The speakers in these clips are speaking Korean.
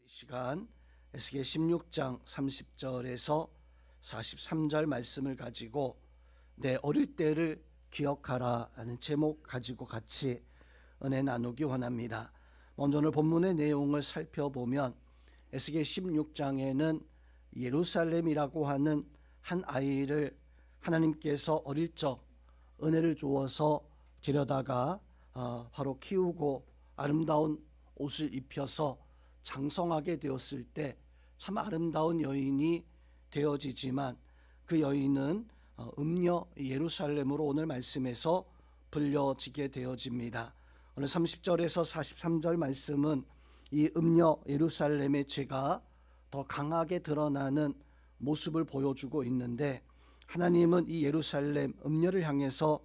이 시간 에스겔 16장 30절에서 43절 말씀을 가지고 내 어릴 때를 기억하라 라는 제목 가지고 같이 은혜 나누기 원합니다. 먼저 오늘 본문의 내용을 살펴보면 에스겔 16장에는 예루살렘이라고 하는 한 아이를 하나님께서 어릴 적 은혜를 주어서 데려다가 바로 키우고 아름다운 옷을 입혀서 장성하게 되었을 때 참 아름다운 여인이 되어지지만 그 여인은 음녀 예루살렘으로 오늘 말씀에서 불려지게 되어집니다. 오늘 30절에서 43절 말씀은 이 음녀 예루살렘의 죄가 더 강하게 드러나는 모습을 보여주고 있는데, 하나님은 이 예루살렘 음녀를 향해서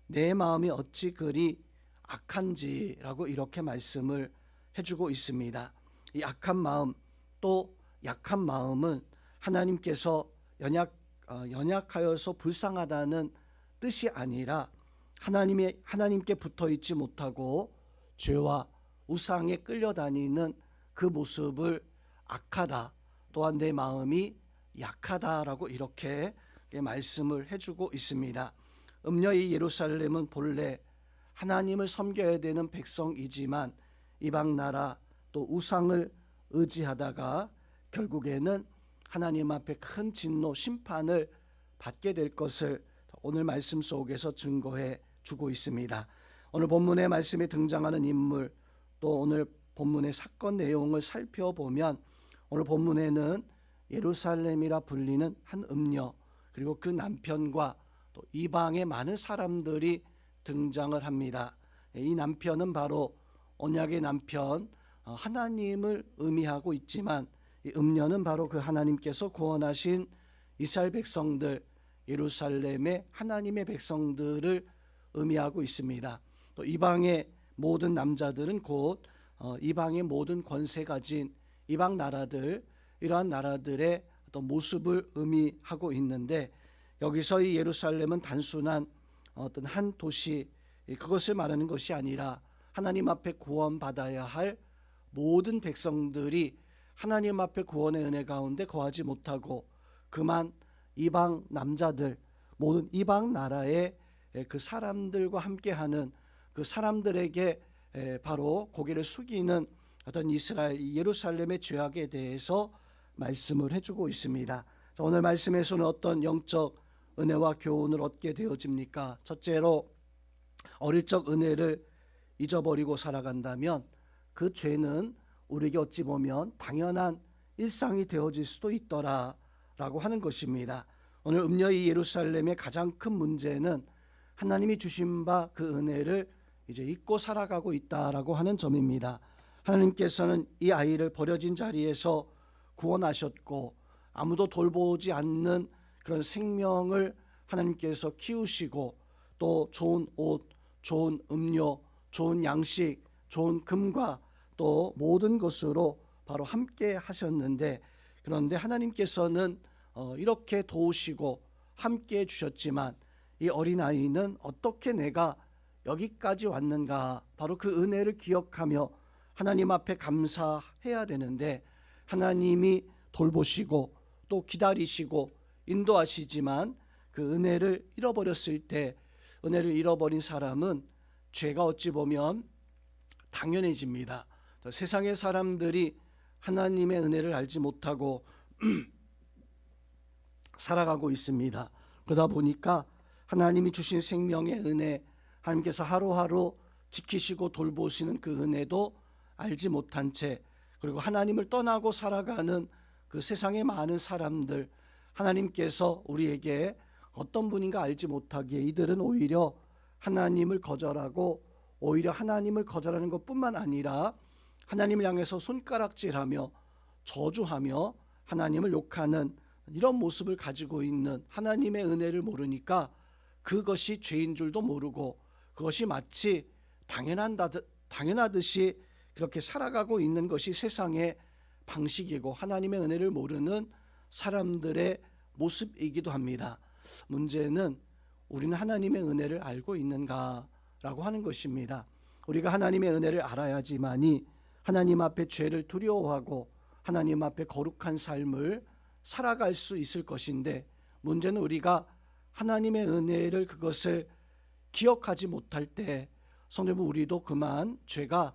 내 마음이 어찌 그리 악한지라고 이렇게 말씀을 해주고 있습니다. 이 악한 마음, 또 약한 마음은 하나님께서 연약하여서 불쌍하다는 뜻이 아니라 하나님께 붙어 있지 못하고 죄와 우상에 끌려다니는 그 모습을 악하다, 또한 내 마음이 약하다라고 이렇게 말씀을 해주고 있습니다. 음녀의 예루살렘은 본래 하나님을 섬겨야 되는 백성이지만 이방 나라 또 우상을 의지하다가 결국에는 하나님 앞에 큰 진노 심판을 받게 될 것을 오늘 말씀 속에서 증거해 주고 있습니다. 오늘 본문의 말씀에 등장하는 인물, 또 오늘 본문의 사건 내용을 살펴보면 오늘 본문에는 예루살렘이라 불리는 한 음녀, 그리고 그 남편과 또 이방의 많은 사람들이 등장을 합니다. 이 남편은 바로 언약의 남편 하나님을 의미하고 있지만, 이 음녀는 바로 그 하나님께서 구원하신 이스라엘 백성들, 예루살렘의 하나님의 백성들을 의미하고 있습니다. 또 이방의 모든 남자들은 곧 이방의 모든 권세 가진 이방 나라들, 이러한 나라들의 어떤 모습을 의미하고 있는데, 여기서 이 예루살렘은 단순한 어떤 한 도시, 그것을 말하는 것이 아니라 하나님 앞에 구원받아야 할 모든 백성들이 하나님 앞에 구원의 은혜 가운데 거하지 못하고 그만 이방 남자들, 모든 이방 나라의 그 사람들과 함께하는 그 사람들에게 바로 고개를 숙이는 어떤 이스라엘 예루살렘의 죄악에 대해서 말씀을 해주고 있습니다. 오늘 말씀에서는 어떤 영적 은혜와 교훈을 얻게 되어집니까? 첫째로, 어릴 적 은혜를 잊어버리고 살아간다면 그 죄는 우리에게 어찌 보면 당연한 일상이 되어질 수도 있더라라고 하는 것입니다. 오늘 음녀의 예루살렘의 가장 큰 문제는 하나님이 주신 바 그 은혜를 이제 잊고 살아가고 있다라고 하는 점입니다. 하나님께서는 이 아이를 버려진 자리에서 구원하셨고 아무도 돌보지 않는 그런 생명을 하나님께서 키우시고, 또 좋은 옷, 좋은 음료, 좋은 양식, 좋은 금과 또 모든 것으로 바로 함께 하셨는데, 그런데 하나님께서는 이렇게 도우시고 함께 주셨지만 이 어린아이는 어떻게 내가 여기까지 왔는가, 바로 그 은혜를 기억하며 하나님 앞에 감사해야 되는데, 하나님이 돌보시고 또 기다리시고 인도하시지만 그 은혜를 잃어버렸을 때, 은혜를 잃어버린 사람은 죄가 어찌 보면 당연해집니다. 세상의 사람들이 하나님의 은혜를 알지 못하고 살아가고 있습니다. 그러다 보니까 하나님이 주신 생명의 은혜, 하나님께서 하루하루 지키시고 돌보시는 그 은혜도 알지 못한 채, 그리고 하나님을 떠나고 살아가는 그 세상의 많은 사람들, 하나님께서 우리에게 어떤 분인가 알지 못하기에 이들은 오히려 하나님을 거절하고, 오히려 하나님을 거절하는 것뿐만 아니라 하나님을 향해서 손가락질하며 저주하며 하나님을 욕하는 이런 모습을 가지고 있는, 하나님의 은혜를 모르니까 그것이 죄인 줄도 모르고 그것이 마치 당연하듯이 그렇게 살아가고 있는 것이 세상의 방식이고 하나님의 은혜를 모르는 사람들의 모습이기도 합니다. 문제는 우리는 하나님의 은혜를 알고 있는가라고 하는 것입니다. 우리가 하나님의 은혜를 알아야지만이 하나님 앞에 죄를 두려워하고 하나님 앞에 거룩한 삶을 살아갈 수 있을 것인데, 문제는 우리가 하나님의 은혜를 그것을 기억하지 못할 때 성도님, 우리도 그만 죄가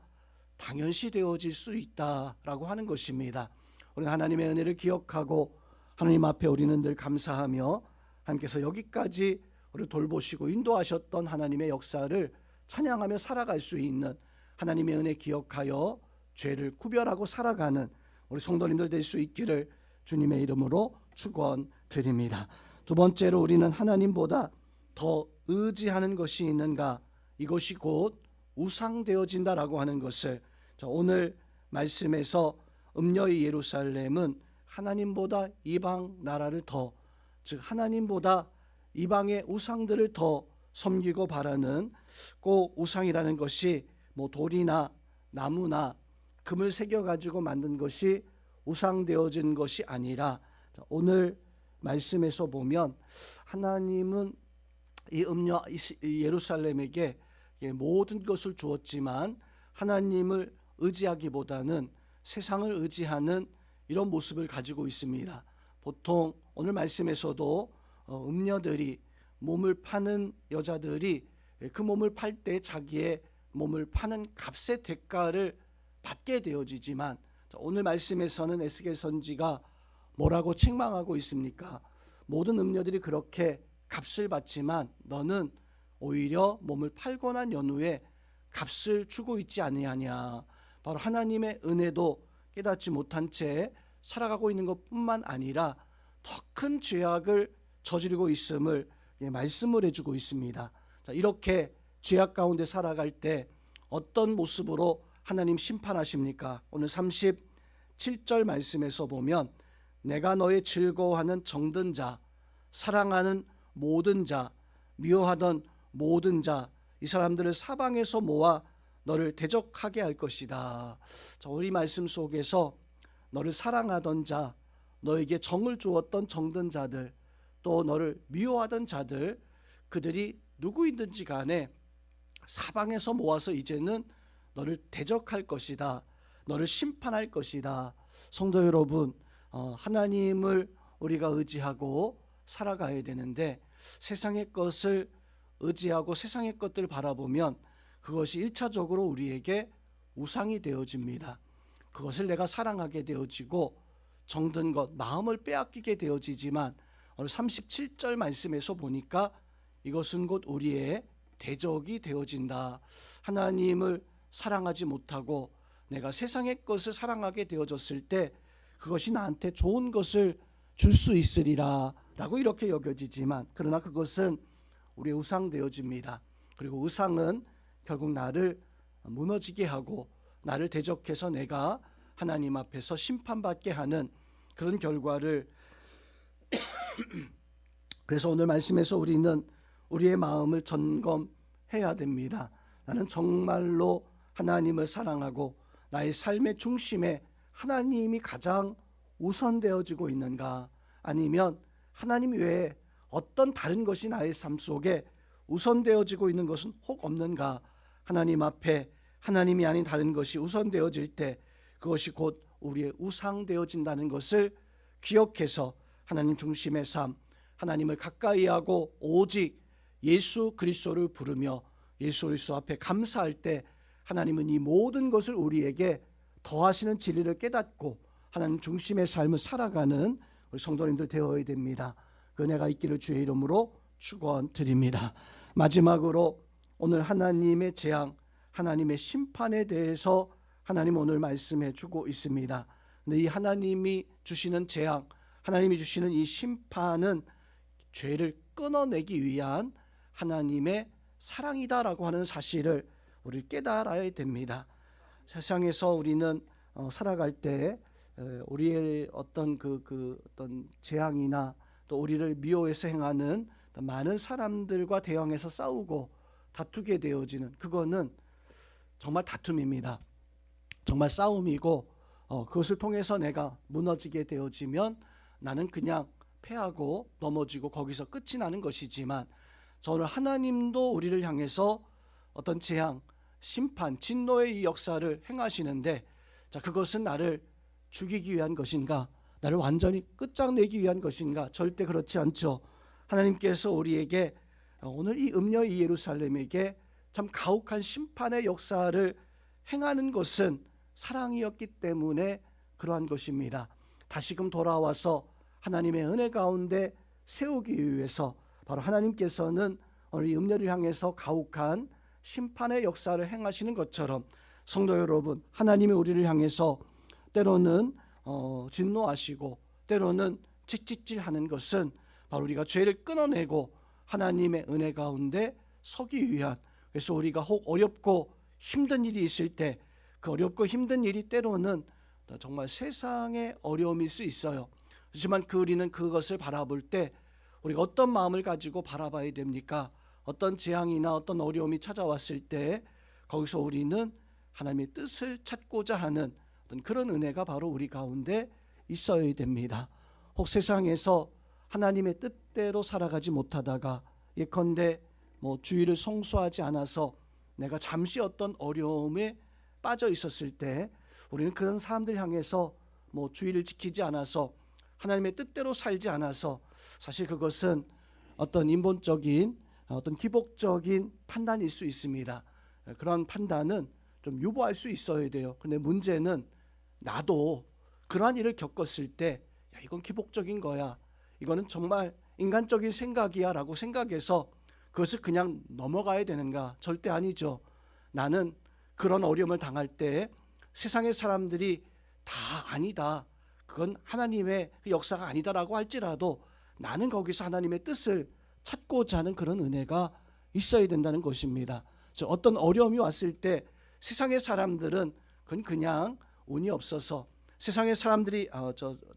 당연시 되어질 수 있다라고 하는 것입니다. 우리가 하나님의 은혜를 기억하고 하나님 앞에 우리는 늘 감사하며 하나님께서 여기까지 우리를 돌보시고 인도하셨던 하나님의 역사를 찬양하며 살아갈 수 있는, 하나님의 은혜 기억하여 죄를 구별하고 살아가는 우리 성도님들 될 수 있기를 주님의 이름으로 축원드립니다. 두 번째로, 우리는 하나님보다 더 의지하는 것이 있는가? 이것이 곧 우상되어진다라고 하는 것을, 오늘 말씀에서 음녀의 예루살렘은 하나님보다 이방 나라를 더, 즉 하나님보다 이방의 우상들을 더 섬기고 바라는, 꼭 우상이라는 것이 뭐 돌이나 나무나 금을 새겨 가지고 만든 것이 우상되어진 것이 아니라, 오늘 말씀에서 보면 하나님은 이 음녀 예루살렘에게 모든 것을 주었지만 하나님을 의지하기보다는 세상을 의지하는 이런 모습을 가지고 있습니다. 보통 오늘 말씀에서도 음녀들이, 몸을 파는 여자들이 그 몸을 팔 때 자기의 몸을 파는 값의 대가를 받게 되어지지만, 오늘 말씀에서는 에스겔 선지가 뭐라고 책망하고 있습니까? 모든 음녀들이 그렇게 값을 받지만 너는 오히려 몸을 팔고 난 연후에 값을 주고 있지 아니하냐. 바로 하나님의 은혜도 깨닫지 못한 채 살아가고 있는 것뿐만 아니라 더 큰 죄악을 저지르고 있음을 말씀을 해주고 있습니다. 이렇게 죄악 가운데 살아갈 때 어떤 모습으로 하나님 심판하십니까? 오늘 37절 말씀에서 보면, 내가 너의 즐거워하는 정든 자, 사랑하는 모든 자, 미워하던 모든 자, 이 사람들을 사방에서 모아 너를 대적하게 할 것이다. 우리 말씀 속에서 너를 사랑하던 자, 너에게 정을 주었던 정든 자들, 또 너를 미워하던 자들, 그들이 누구이든지 간에 사방에서 모아서 이제는 너를 대적할 것이다. 너를 심판할 것이다. 성도 여러분, 하나님을 우리가 의지하고 살아가야 되는데, 세상의 것을 의지하고 세상의 것들을 바라보면 그것이 1차적으로 우리에게 우상이 되어집니다. 그것을 내가 사랑하게 되어지고 정든 것, 마음을 빼앗기게 되어지지만, 오늘 37절 말씀에서 보니까 이것은 곧 우리의 대적이 되어진다. 하나님을 사랑하지 못하고 내가 세상의 것을 사랑하게 되어졌을 때 그것이 나한테 좋은 것을 줄 수 있으리라 라고 이렇게 여겨지지만, 그러나 그것은 우리의 우상 되어집니다. 그리고 우상은 결국 나를 무너지게 하고 나를 대적해서 내가 하나님 앞에서 심판받게 하는 그런 결과를 그래서 오늘 말씀에서 우리는 우리의 마음을 점검해야 됩니다. 나는 정말로 하나님을 사랑하고 나의 삶의 중심에 하나님이 가장 우선되어지고 있는가? 아니면 하나님 외에 어떤 다른 것이 나의 삶 속에 우선되어지고 있는 것은 혹 없는가? 하나님 앞에 하나님이 아닌 다른 것이 우선되어질 때 그것이 곧 우리의 우상되어진다는 것을 기억해서 하나님 중심의 삶, 하나님을 가까이 하고 오직 예수 그리스도를 부르며 예수 그리스도 앞에 감사할 때 하나님은 이 모든 것을 우리에게 더하시는 진리를 깨닫고 하나님 중심의 삶을 살아가는 우리 성도님들 되어야 됩니다. 그 은혜가 있기를 주의 이름으로 축원드립니다. 마지막으로 오늘 하나님의 재앙, 하나님의 심판에 대해서 하나님 오늘 말씀해 주고 있습니다. 근데 이 하나님이 주시는 재앙, 하나님이 주시는 이 심판은 죄를 끊어내기 위한 하나님의 사랑이다라고 하는 사실을 우리 깨달아야 됩니다. 세상에서 우리는 살아갈 때 우리의 어떤 어떤 재앙이나 또 우리를 미워해서 행하는 많은 사람들과 대항해서 싸우고 다투게 되어지는, 그거는 정말 다툼입니다. 정말 싸움이고 그것을 통해서 내가 무너지게 되어지면 나는 그냥 패하고 넘어지고 거기서 끝이 나는 것이지만, 저는 하나님도 우리를 향해서 어떤 재앙, 심판, 진노의 이 역사를 행하시는데, 그것은 나를 죽이기 위한 것인가? 나를 완전히 끝장내기 위한 것인가? 절대 그렇지 않죠. 하나님께서 우리에게 오늘 이 음녀 이 예루살렘에게 참 가혹한 심판의 역사를 행하는 것은 사랑이었기 때문에 그러한 것입니다. 다시금 돌아와서 하나님의 은혜 가운데 세우기 위해서 바로 하나님께서는 오늘 이 음녀를 향해서 가혹한 심판의 역사를 행하시는 것처럼 성도 여러분, 하나님이 우리를 향해서 때로는 진노하시고 때로는 칙칙질하는 것은 바로 우리가 죄를 끊어내고 하나님의 은혜 가운데 서기 위한, 그래서 우리가 혹 어렵고 힘든 일이 있을 때 그 어렵고 힘든 일이 때로는 정말 세상의 어려움일 수 있어요. 하지만 우리는 그것을 바라볼 때 우리가 어떤 마음을 가지고 바라봐야 됩니까? 어떤 재앙이나 어떤 어려움이 찾아왔을 때 거기서 우리는 하나님의 뜻을 찾고자 하는 어떤 그런 은혜가 바로 우리 가운데 있어야 됩니다. 혹 세상에서 하나님의 뜻대로 살아가지 못하다가 예컨대 주의를 성수하지 않아서 내가 잠시 어떤 어려움에 빠져 있었을 때 우리는 그런 사람들 향해서 주의를 지키지 않아서 하나님의 뜻대로 살지 않아서 사실 그것은 어떤 인본적인 어떤 기복적인 판단일 수 있습니다. 그런 판단은 좀 유보할 수 있어야 돼요. 근데 문제는 나도 그러한 일을 겪었을 때 이건 기복적인 거야, 이거는 정말 인간적인 생각이야 라고 생각해서 그것을 그냥 넘어가야 되는가? 절대 아니죠. 나는 그런 어려움을 당할 때 세상의 사람들이 다 아니다, 그건 하나님의 역사가 아니다라고 할지라도 나는 거기서 하나님의 뜻을 찾고자 하는 그런 은혜가 있어야 된다는 것입니다. 어떤 어려움이 왔을 때 세상의 사람들은 그건 그냥 운이 없어서, 세상의 사람들이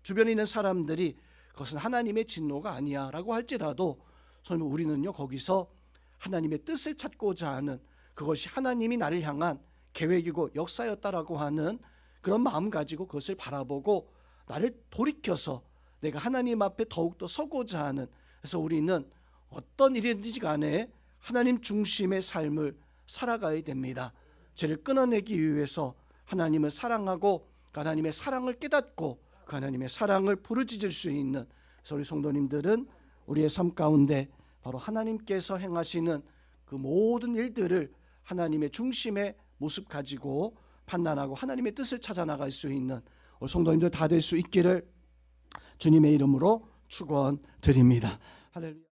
주변에 있는 사람들이 그것은 하나님의 진노가 아니야 라고 할지라도 우리는요 거기서 하나님의 뜻을 찾고자 하는, 그것이 하나님이 나를 향한 계획이고 역사였다라고 하는 그런 마음 가지고 그것을 바라보고 나를 돌이켜서 내가 하나님 앞에 더욱더 서고자 하는, 그래서 우리는 어떤 일이든지 간에 하나님 중심의 삶을 살아가야 됩니다. 죄를 끊어내기 위해서 하나님을 사랑하고 그 하나님의 사랑을 깨닫고 그 하나님의 사랑을 부르짖을 수 있는, 그래서 우리 성도님들은 우리의 삶 가운데 바로 하나님께서 행하시는 그 모든 일들을 하나님의 중심의 모습 가지고 판단하고 하나님의 뜻을 찾아 나갈 수 있는 우리 성도님들 다 될 수 있기를 주님의 이름으로 축원드립니다. 할렐루야.